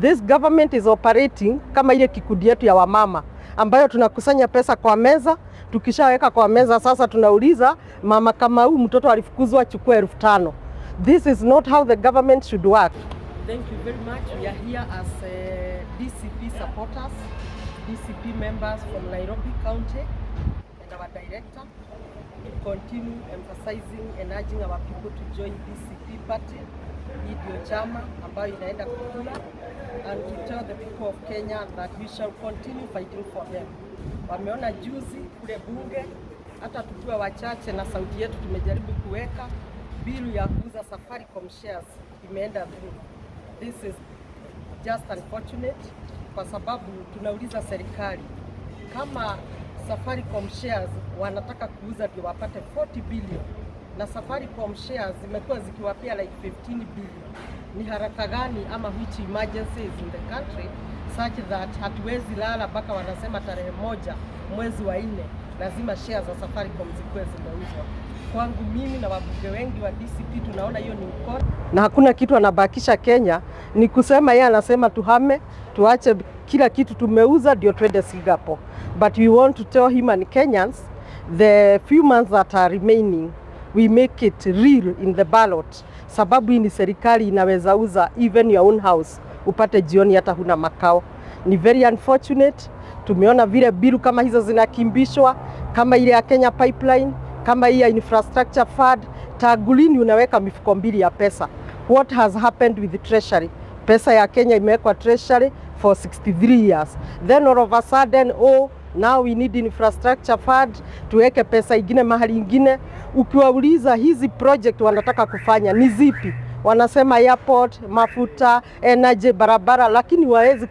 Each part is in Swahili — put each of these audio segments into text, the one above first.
This government is operating kama ile kikundi yetu ya wamama ambayo tunakusanya pesa kwa meza, tukishaweka kwa meza sasa tunauliza mama kama huyu mtoto alifukuzwa achukue 5,000. This is not how the government should work. Thank you very much. We are here as DCP supporters, DCP members from Nairobi County and our director to continue emphasizing and urging our people to join DCP party. Hii ndio chama ambayo inaenda kukula, and to tell the people of Kenya that we shall continue fighting for them. Wameona juzi kule bunge, hata tukiwa wachache na sauti yetu tumejaribu kuweka bill ya kuuza Safaricom shares imeenda through. This is just unfortunate kwa sababu tunauliza serikali kama Safaricom shares wanataka kuuza ndio wapate 40 billion na Safaricom shares zimekuwa zikiwapia like 15 billion. Ni haraka gani ama which emergencies in the country such that hatuwezi lala mpaka wanasema tarehe 1 mwezi wa 4 lazima shares za Safaricom zikuwe zimeuzwa. Kwangu mimi na wabunge wengi wa DCP tunaona hiyo ni mkono na hakuna kitu anabakisha Kenya, ni kusema yeye anasema tuhame, tuache kila kitu tumeuza ndio twende Singapore. But we want to tell him and Kenyans the few months that are remaining we make it real in the ballot, sababu hii ni serikali inaweza uza even your own house upate jioni hata huna makao. Ni very unfortunate. Tumeona vile bill kama hizo zinakimbishwa, kama ile ya Kenya Pipeline, kama hii ya infrastructure fund. Tagulini unaweka mifuko 2 ya pesa. What has happened with the treasury? Pesa ya Kenya imewekwa treasury for 63 years. Then all of a sudden, now we need infrastructure fund, tuweke pesa ingine mahali ingine. Ukiwauliza hizi project wanataka kufanya ni zipi? Wanasema airport, mafuta, energy, barabara, lakini wawezi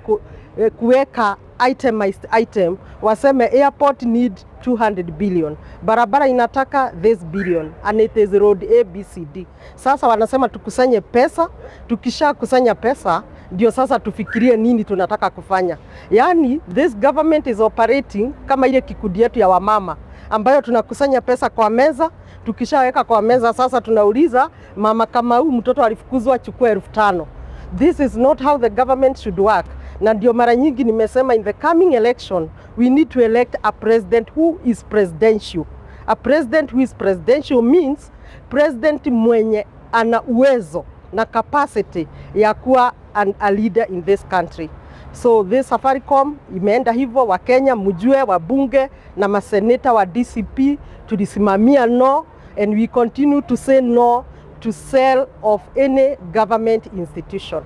kuweka itemized item. Waseme airport need 200 billion. Barabara inataka this billion and it is road ABCD. Sasa wanasema tukusanye pesa, tukisha kusanya pesa ndio sasa tufikirie nini tunataka kufanya. Yani this government is operating kama ile kikundi yetu ya wamama ambayo tunakusanya pesa kwa meza, tukishaweka kwa meza sasa tunauliza mama kama huyu mtoto alifukuzwa achukue 5,000. This is not how the government should work. Na ndio mara nyingi nimesema in the coming election we need to elect a president who is presidential. A president who is presidential means president mwenye ana uwezo na capacity ya kuwa a leader in this country. So this Safaricom imeenda hivyo, wa Kenya mjue, wabunge na maseneta wa DCP tulisimamia no, and we continue to say no to sale of any government institution.